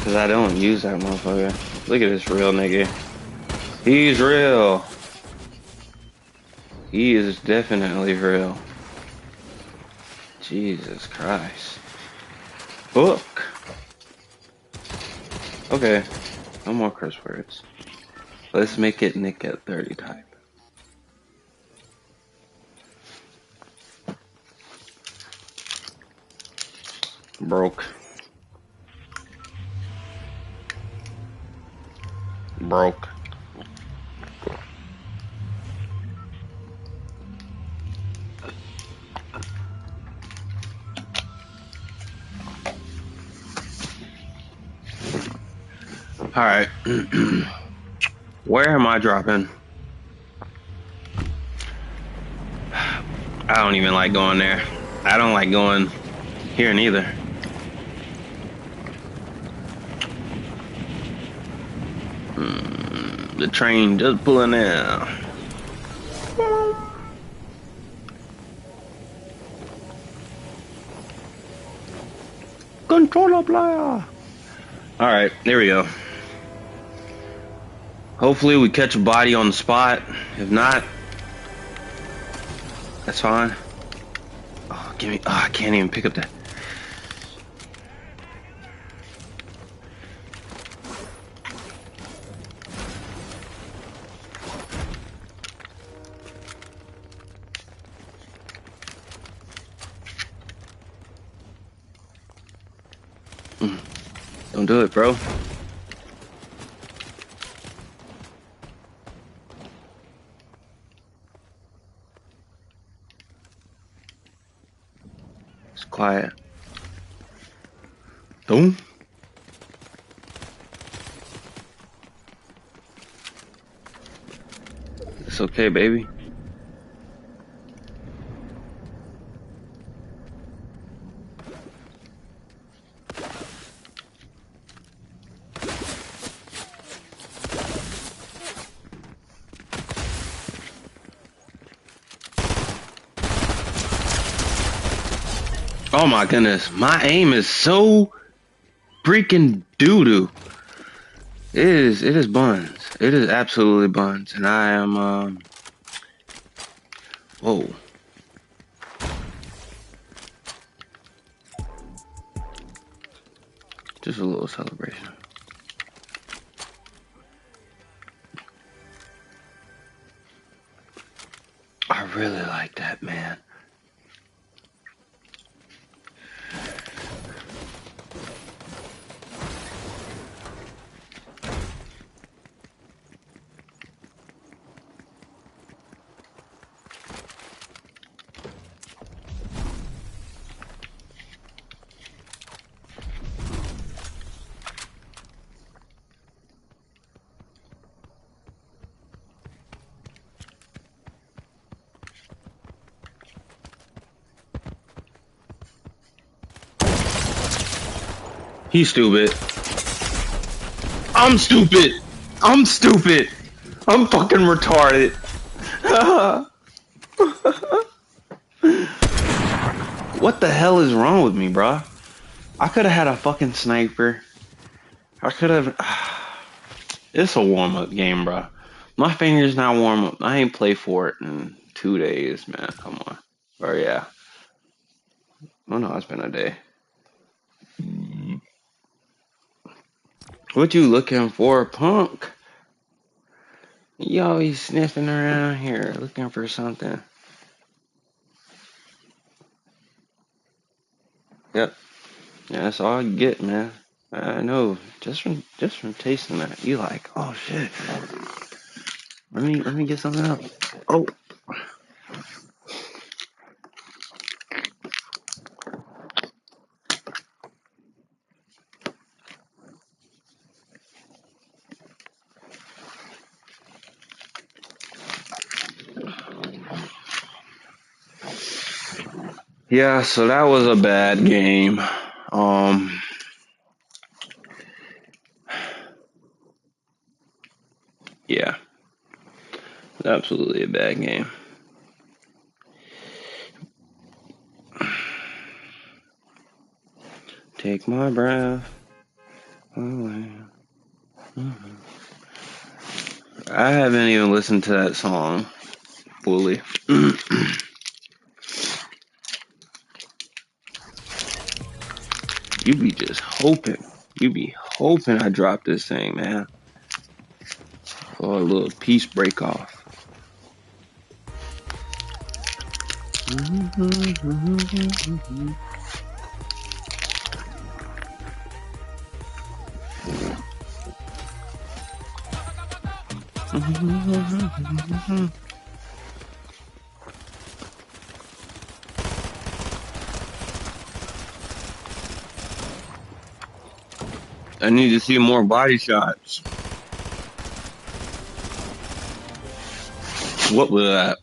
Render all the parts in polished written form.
Cause I don't use that motherfucker. Look at this real nigga. He's real. He is definitely real. Jesus Christ. Book. Okay. No more curse words. Let's make it Nick at 30 type. Broke. Broke. Alright. Where am I dropping? I don't even like going there. I don't like going here neither. The train just pulling in. Controller player. Alright, there we go. Hopefully we catch a body on the spot. If not, that's fine. Oh, give me. Oh, I can't even pick up that. Don't do it, bro. It's quiet. Boom. It's okay, baby. Oh my goodness, my aim is so freaking doo-doo. It is buns. It is absolutely buns. And I am, whoa. Just a little celebration. I really like that, man. He's stupid. I'm stupid. I'm stupid. I'm fucking retarded. What the hell is wrong with me, bro? I could have had a fucking sniper. I could have. It's a warm-up game, bro. My fingers not warm up. I ain't play for it in 2 days, man. Come on. Or yeah. Oh no, it's been a day. What you looking for, punk? You always sniffing around here looking for something. Yep. Yeah, that's all I get, man. I know. Just from tasting that, you like, oh shit. Let me get something up. Oh, yeah. So that was a bad game. Um, yeah, absolutely a bad game. Take my breath away. I haven't even listened to that song fully. You be just hoping. You be hoping I drop this thing, man. For a little peace break off. I need to see more body shots. What was that?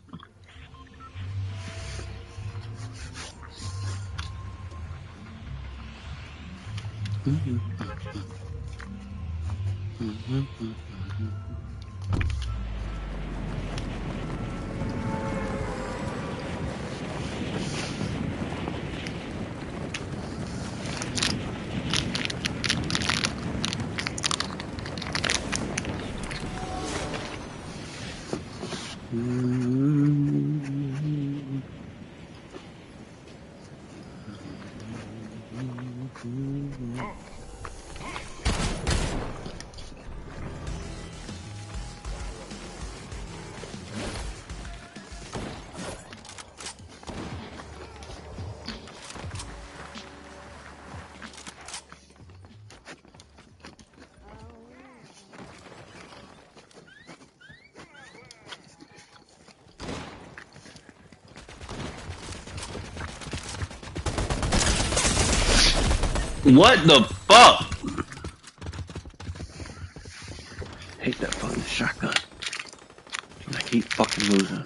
What the fuck? Hate that fucking shotgun. I keep fucking losing.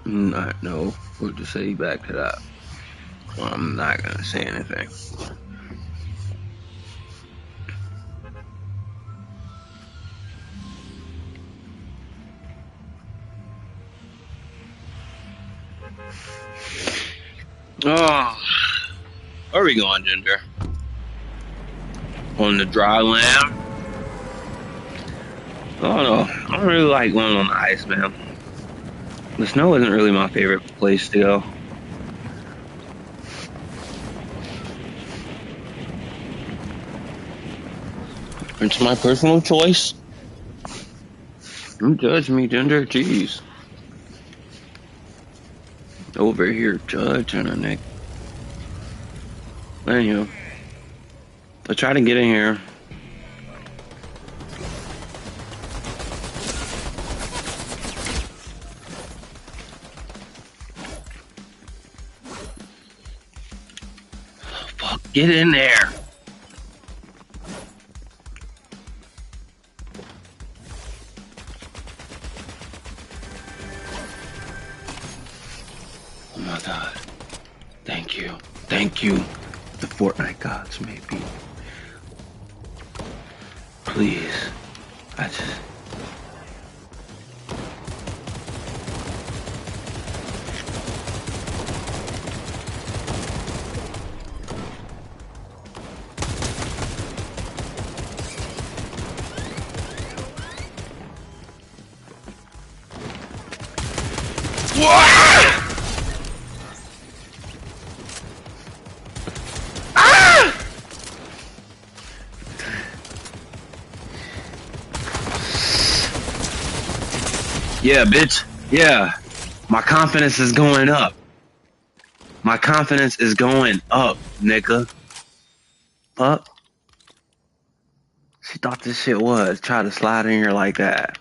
Not know what to say back to that. I'm not gonna say anything. Oh, where are we going, Ginger? On the dry land? I don't know. I don't really like going on the ice, man. The snow isn't really my favorite place to go. It's my personal choice. Don't judge me, Ginger. Jeez. Over here judging her, Nick. Anywho, I try to get in here. Fuck, get in there. Oh my god. Thank you. Thank you. The Fortnite gods, maybe. Please. I just... What? Ah! Yeah, bitch. Yeah. My confidence is going up. My confidence is going up, nigga. Up. She thought this shit was. Try to slide in here like that.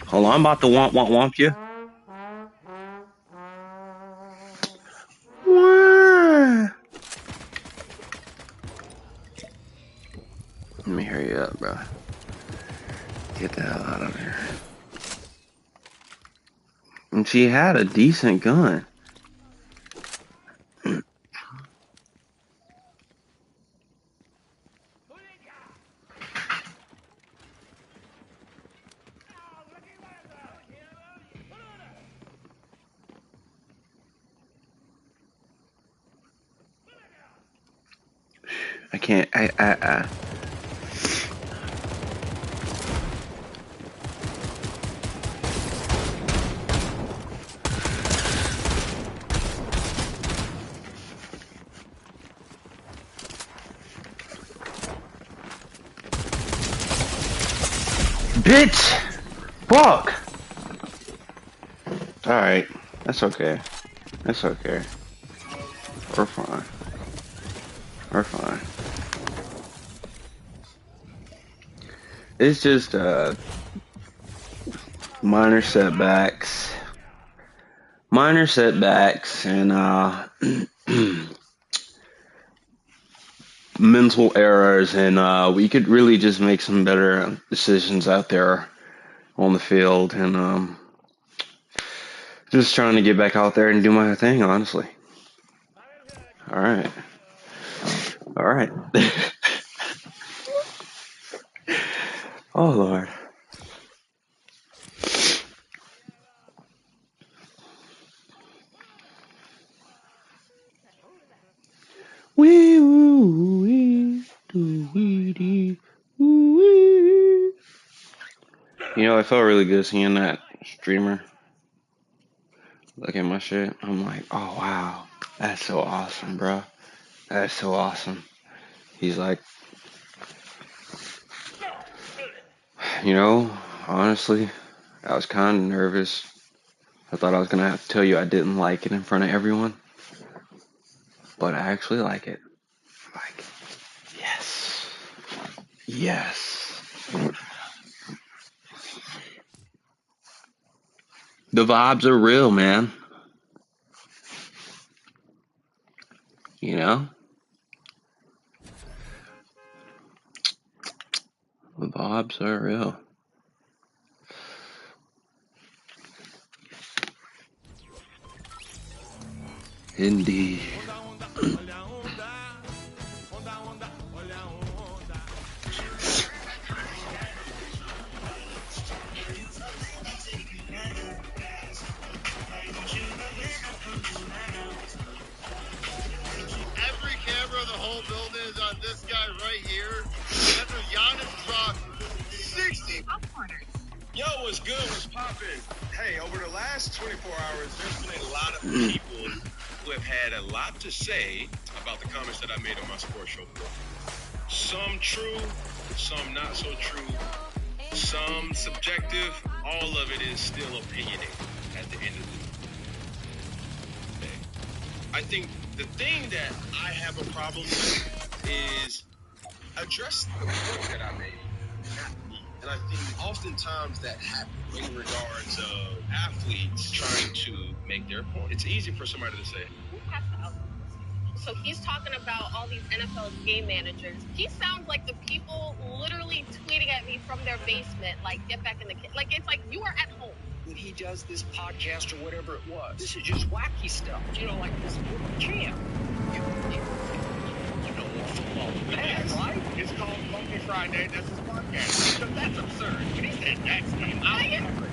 Hold on, I'm about to womp you. What? Let me hurry up, bro. Get the hell out of here. And she had a decent gun. I can't. Bitch! Fuck! Alright. That's okay. That's okay. We're fine. We're fine. It's just, minor setbacks. Minor setbacks and, mental errors, and we could really just make some better decisions out there on the field, and just trying to get back out there and do my thing, honestly. All right. All right. Oh, Lord. Wee woo wee doo wee dee woo wee. You know, I felt really good seeing that streamer look at my shit. I'm like, oh wow, that's so awesome, bro. That's so awesome. He's like, you know, honestly, I was kind of nervous. I thought I was gonna have to tell you I didn't like it in front of everyone, but I actually like it. Like, yes, yes. The vibes are real, man. You know? The vibes are real. Indeed. Every camera of the whole building is on this guy right here. That's what Giannis dropped 60 corners. Yo, what's good? What's poppin'? Hey, over the last 24 hours, there's been a lot of people who have had a lot to say about the comments that I made on my sports show. Some true, some not so true, some subjective. All of it is still opinionated at the end of the day. I think the thing that I have a problem with is address the point that I made, not me. And I think oftentimes that happens in regards of athletes trying to make their point. It's easy for somebody to say, who has the outcome? So he's talking about all these NFL game managers. He sounds like the people literally tweeting at me from their basement, like, get back in the kit. Like, it's like you are at home. When he does this podcast or whatever it was, this is just wacky stuff. You know, like this champ. You know what football is, right? It's called Funky Friday. That's his podcast. So that's absurd. When he said that's name,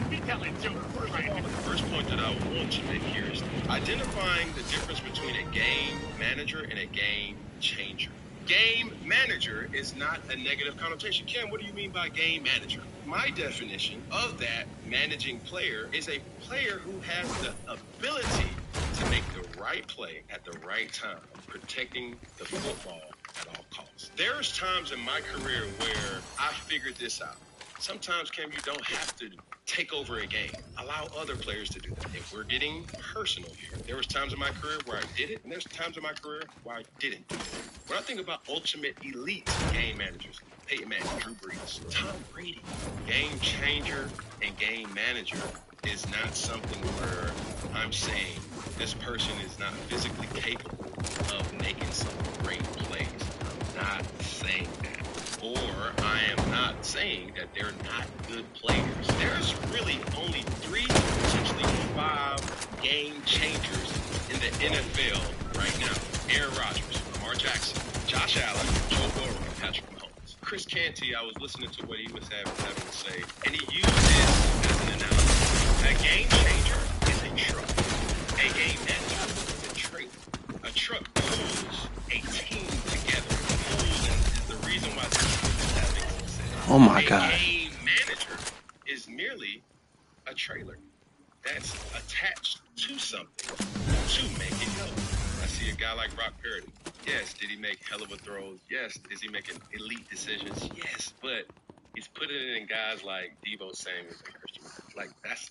he's telling jokes. The first point that I want to make here is identifying the difference between a game manager and a game changer. Game manager is not a negative connotation. Ken, what do you mean by game manager? My definition of that managing player is a player who has the ability to make the right play at the right time, protecting the football at all costs. There's times in my career where I figured this out. Sometimes, Cam, you don't have to take over a game. Allow other players to do that. If we're getting personal here, there was times in my career where I did it, and there's times in my career where I didn't do it. When I think about ultimate elite game managers, Peyton Manning, Drew Brees, Tom Brady, game changer and game manager is not something where I'm saying this person is not physically capable of making some great plays. I'm not saying that. Or I am not saying that they're not good players. There's really only 3, potentially 5 game changers in the NFL right now. Aaron Rodgers, Lamar Jackson, Josh Allen, Joe Burrow, and Patrick Mahomes. Chris Canty, I was listening to what he was having to say, and he used this as an analogy. A game changer is a truck. A game manager is a trailer. A truck pulls a team together. The reason why this is having success. Oh my God. A game manager is merely a trailer that's attached to something to make it go. I see a guy like Brock Purdy. Yes, did he make hell of a throws? Yes. Is he making elite decisions? Yes. But he's putting it in guys like Deebo Samuels and Christian. Like, that's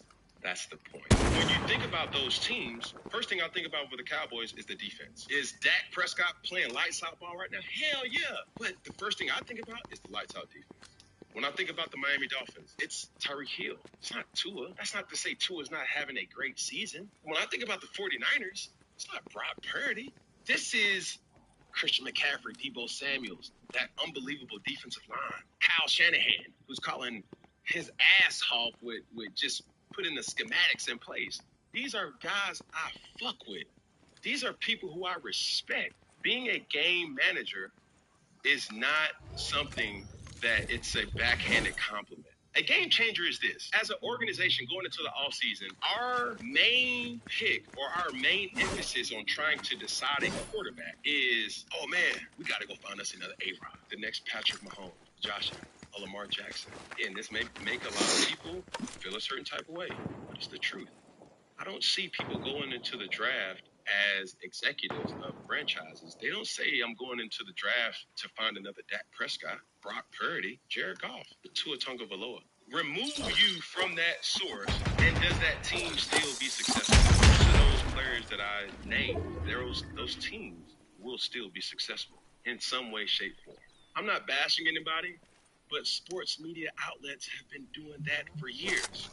the point. When you think about those teams, first thing I think about with the Cowboys is the defense. Is Dak Prescott playing lights out ball right now? Hell yeah. But the first thing I think about is the lights out defense. When I think about the Miami Dolphins, it's Tyreek Hill. It's not Tua. That's not to say Tua's not having a great season. When I think about the 49ers, it's not Brock Purdy. This is Christian McCaffrey, Deebo Samuels, that unbelievable defensive line. Kyle Shanahan, who's calling his ass off with just putting the schematics in place. These are guys I fuck with. These are people who I respect. Being a game manager is not something that it's a backhanded compliment. A game changer is this. As an organization going into the offseason, our main pick or our main emphasis on trying to decide a quarterback is, oh man, we got to go find us another A-Rod, the next Patrick Mahomes, Josh Allen, or Lamar Jackson. And this may make a lot of people feel a certain type of way, but it's the truth. I don't see people going into the draft as executives of franchises. They don't say, I'm going into the draft to find another Dak Prescott, Brock Purdy, Jared Goff, Tua Tagovailoa. Remove you from that source, and does that team still be successful? So those players that I named, those teams will still be successful in some way, shape, form. I'm not bashing anybody, but sports media outlets have been doing that for years.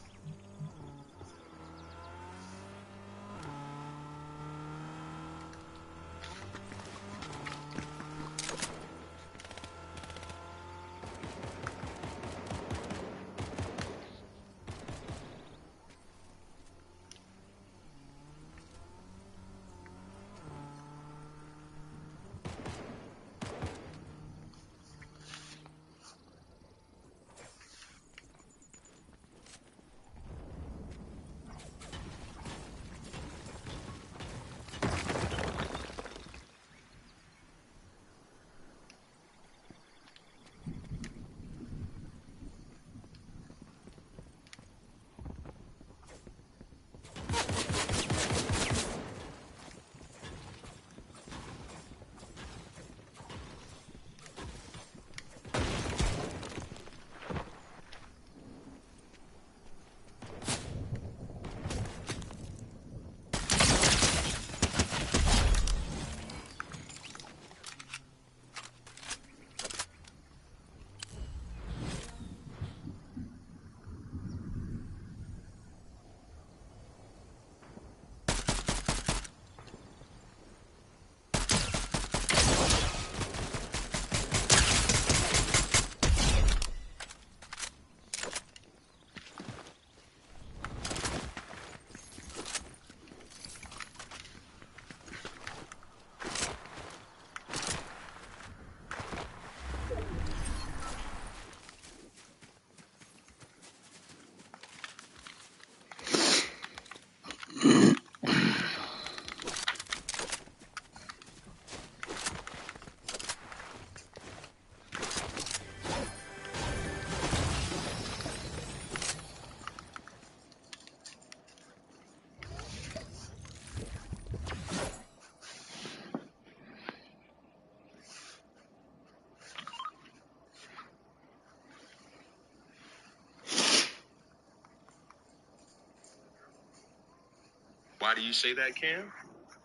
Why do you say that, Cam?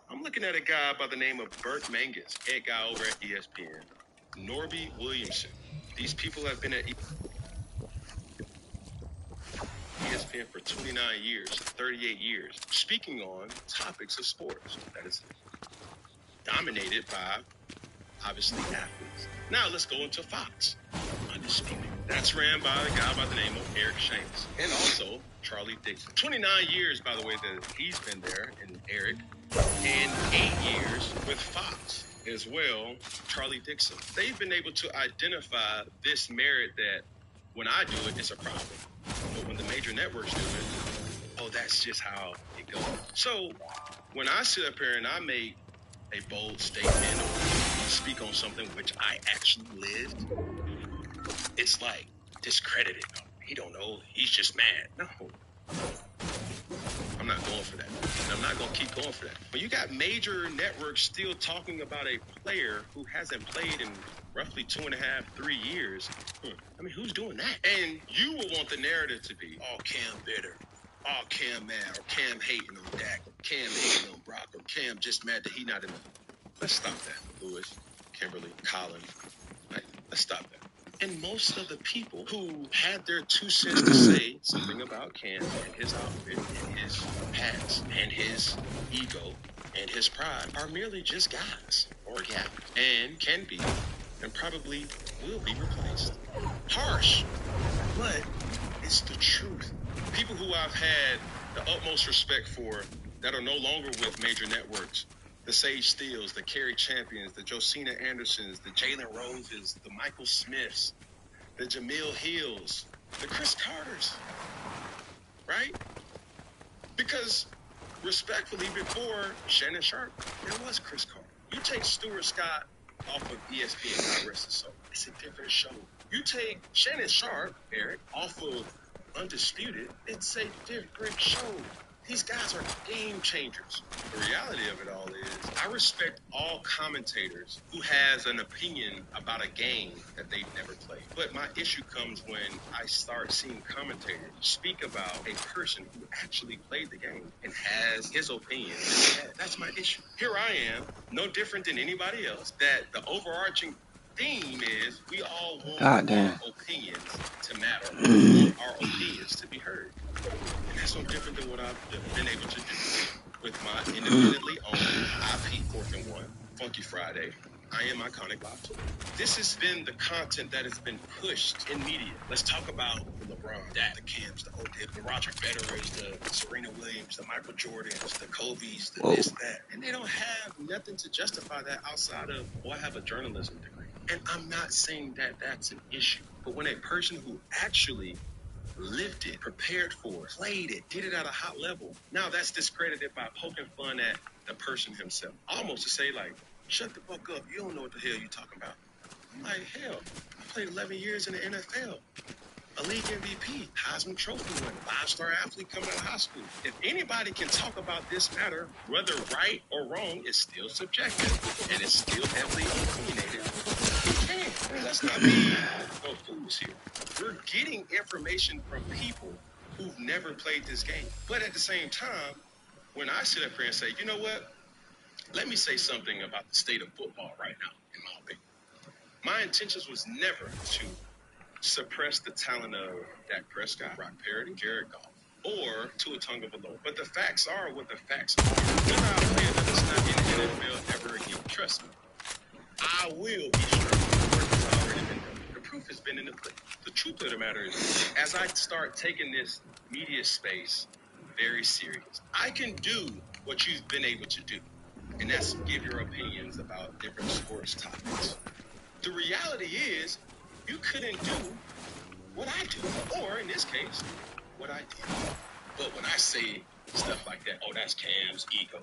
I'm looking at a guy by the name of Burt Mangus, head guy over at ESPN. Norby Williamson. These people have been at ESPN for 29 years, 38 years, speaking on topics of sports. That is dominated by, obviously, athletes. Now let's go into Fox. Undisputed. That's ran by a guy by the name of Eric Shanks. And also Charlie Dixon. 29 years, by the way, that he's been there, and Eric. And 8 years with Fox as well, Charlie Dixon. They've been able to identify this merit that when I do it, it's a problem. But when the major networks do it, oh, that's just how it goes. So when I sit up here and I make a bold statement or speak on something which I actually lived, it's like discredited. No, he don't know. He's just mad. No. I'm not going for that. And I'm not going to keep going for that. But you got major networks still talking about a player who hasn't played in roughly 2.5, 3 years. I mean, who's doing that? And you will want the narrative to be, oh, Cam bitter. Oh, Cam mad. Or Cam hating on Dak. Or Cam hating on Brock. Or Cam just mad that he not in the... Let's stop that, Lewis, Kimberly, Colin. Right? Let's stop that. And most of the people who had their 2 cents to say something about Cam and his outfit and his past and his ego and his pride are merely just guys or gals and can be and probably will be replaced. Harsh, but it's the truth. People who I've had the utmost respect for that are no longer with major networks, the Sage Steels, the Kerry Champions, the Josina Andersons, the Jalen Roses, the Michael Smiths, the Jamil Hills, the Chris Carters, right? Because respectfully, before Shannon Sharpe, there was Chris Carter. You take Stuart Scott off of ESPN, God rest his soul. It's a different show. You take Shannon Sharpe, Eric, off of Undisputed, it's a different show. These guys are game changers. The reality of it all is I respect all commentators who has an opinion about a game that they've never played. But my issue comes when I start seeing commentators speak about a person who actually played the game and has his opinion. That's my issue. Here I am, no different than anybody else, that the overarching theme is we all want our opinions to matter. We want our opinions to be heard. And that's no different than what I've been able to do with my independently owned IP 4th and 1, Funky Friday, I Am Iconic Live Tour. This has been the content that has been pushed in media. Let's talk about the LeBron, the Cams, the Odell, the Roger Federers, the Serena Williams, the Michael Jordans, the Kobe's, the this, that. And they don't have nothing to justify that outside of, well, I have a journalism degree. And I'm not saying that that's an issue. But when a person who actually lived it, prepared for it, played it, did it at a high level, now that's discredited by poking fun at the person himself. Almost to say, like, shut the fuck up. You don't know what the hell you're talking about. I'm like, hell, I played 11 years in the NFL. A league MVP, Heisman Trophy winner, 5-star athlete coming out of high school. If anybody can talk about this matter, whether right or wrong, it's still subjective and it's still heavily opinionated. Let's not be no fools here. We're getting information from people who've never played this game. But at the same time, when I sit up here and say, you know what? Let me say something about the state of football right now, in my opinion. My intentions was never to suppress the talent of Dak Prescott, Brock Purdy, Jared Goff, or Tua Tagovailoa. But the facts are what the facts are. Whether I play another snap in the NFL ever again, trust me, I will be struck. Work has already been done. The proof has been in the pudding. The truth of the matter is, as I start taking this media space very serious, I can do what you've been able to do, and that's give your opinions about different sports topics. The reality is, you couldn't do what I do, or in this case, what I did. But when I say stuff like that, oh, that's Cam's ego,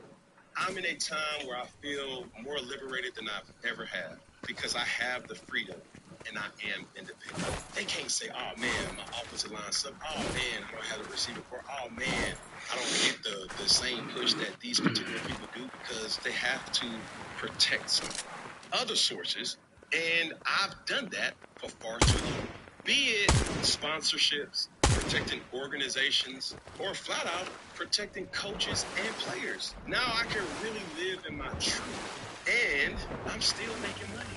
I'm in a time where I feel more liberated than I've ever had because I have the freedom and I am independent. They can't say, oh man, my offensive line sucks. Oh man, I don't have a receiver for. Oh man, I don't get the same push that these particular people do because they have to protect some other sources. And I've done that for far too long. Be it sponsorships, protecting organizations, or flat out protecting coaches and players. Now I can really live in my truth, and I'm still making money.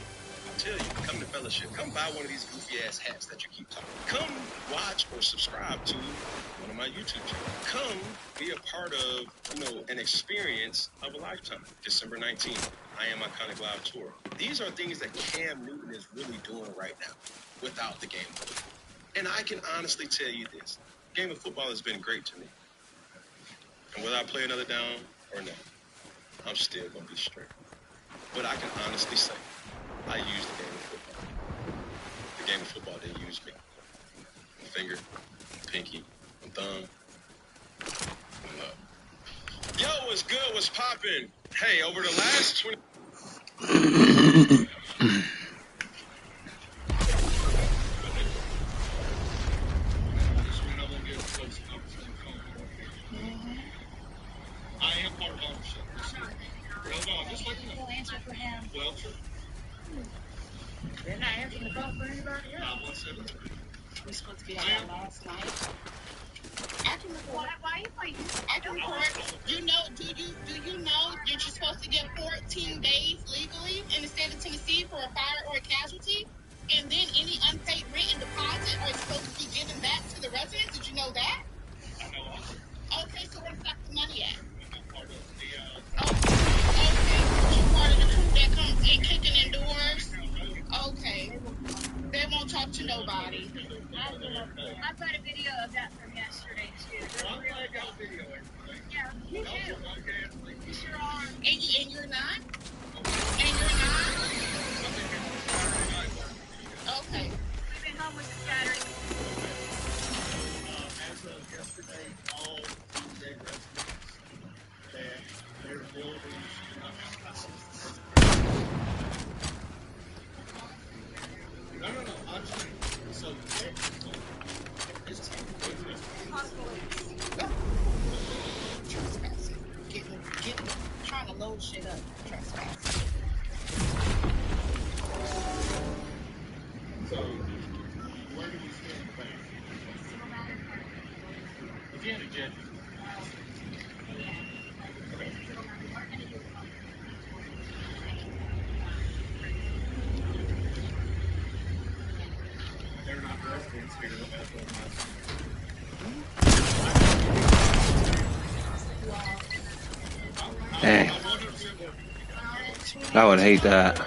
I tell you, come to Fellowship. Come buy one of these goofy ass hats that you keep talking. Come watch or subscribe to one of my YouTube channels. Come be a part of, an experience of a lifetime. December 19th, I Am Iconic Live Tour. These are things that Cam Newton is really doing right now without the game of football. And I can honestly tell you this. Game of football has been great to me. And whether I play another down or not, I'm still going to be straight. But I can honestly say, I used the game of football. The game of football didn't use me. Finger, pinky, and thumb. I'm up. Yo, what's good? What's poppin'? Hey, over the last 20... I am part of ownership. Just like you. We'll answer for him. Well, true. They're not answering the phone for anybody else. We're supposed to be on there last night. I can record. Why are you fighting? I can record. Do you know that you're supposed to get 14 days legally in the state of Tennessee for a fire or a casualty? And then any unpaid rent and deposit are supposed to be given back to the residents? Did you know that? I know. Okay, so where's the money at? I'm part of the... Okay. You're part of the crew that comes in kicking in doors? Okay. They won't talk to nobody. I've got a video of that from yesterday, too. Well, I got a video of everything. Yeah, me too. You sure are. And you're not? And you're not? Okay. We've been home with the Saturday. As of yesterday, all Tuesday residents that their buildings do not have custody. No. I'm saying, so it's trespassing. Getting, trying to load shit up. Trespassing. So, where do we stand today? If you had a judge. They're not residents here. Dang. I would hate that.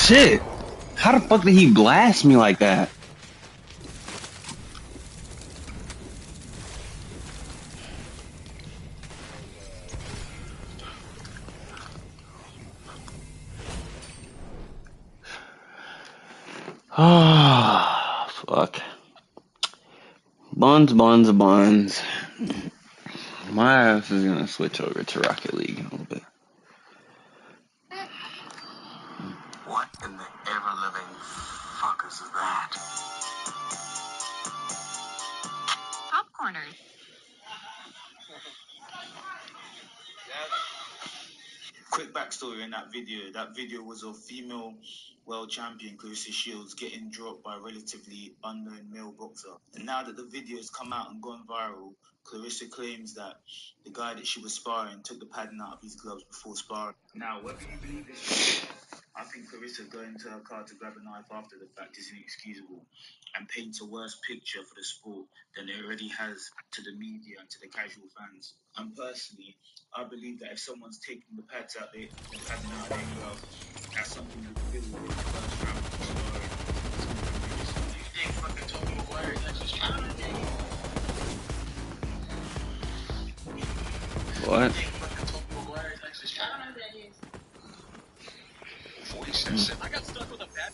Shit! How the fuck did he blast me like that? Ah, fuck. Buns. My ass is gonna switch over to Rocket League in a little bit. What in the ever-living fuck is that? Popcorners. Quick backstory in that video. That video was of female world champion Clarissa Shields getting dropped by a relatively unknown male boxer. And now that the video has come out and gone viral, Clarissa claims that the guy that she was sparring took the padding out of his gloves before sparring. Now, whether you believe this, I think Clarissa going to her car to grab a knife after the fact is inexcusable and paints a worse picture for the sport than it already has to the media and to the casual fans. And personally, I believe that if someone's taking the pads out their glove, that's something you feel with the first round of sparring. You think fucking Tobey Maguire is actually trying to do? What? You think fucking Tobey Maguire is actually trying to do? 46. I got stuck with a bat.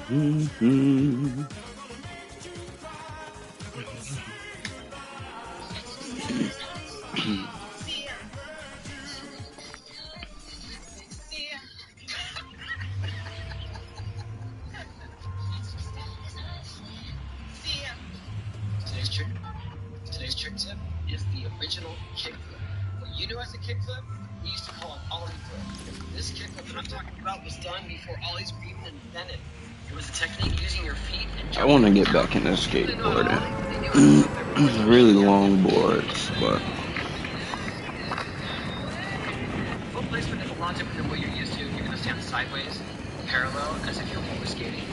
Mm-hmm. Today's trick tip is the original kickflip. What you know as a kickflip, we used to call it ollie flip. This kickflip that I'm talking about was done before ollies were even invented. It was a technique using your feet and I want to jumping get back into skateboarding. skateboarding. Really long boards, but Foot placement is a lot different than what you're used to. You're going to stand sideways, parallel, as if you're roller skating.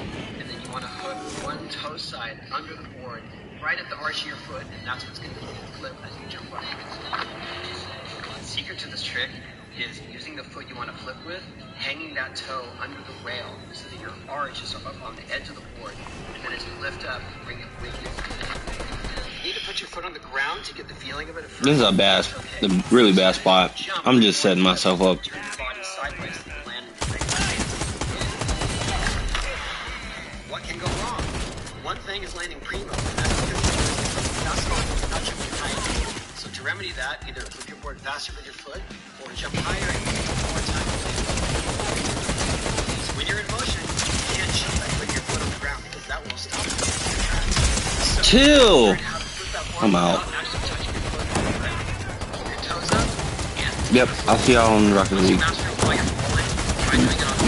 And then you want to put one toe side under the board, right at the arch of your foot, and that's what's going to give you the flip as you jump up. The secret to this trick is using the foot you want to flip with, hanging that toe under the rail so that your arch is up on the edge of the board. And then as you lift up, bring it with you. You need to put your foot on the ground to get the feeling of it at first. this is a really bad spot. I'm just setting myself up. Turn your body sideways to land in the What can go wrong? One thing is landing primo, and that's because not jumping high. So to remedy that, either flip your board faster with your foot, or jump higher and take more time. So when you're in motion, you can't jump by putting your foot on the ground because that will stop you. So Chill. learn how to flip that board I'm out. without actually touching your foot. Keep your toes up and Yep, I'll see y'all on Rocket League. master while you're falling. Try doing it on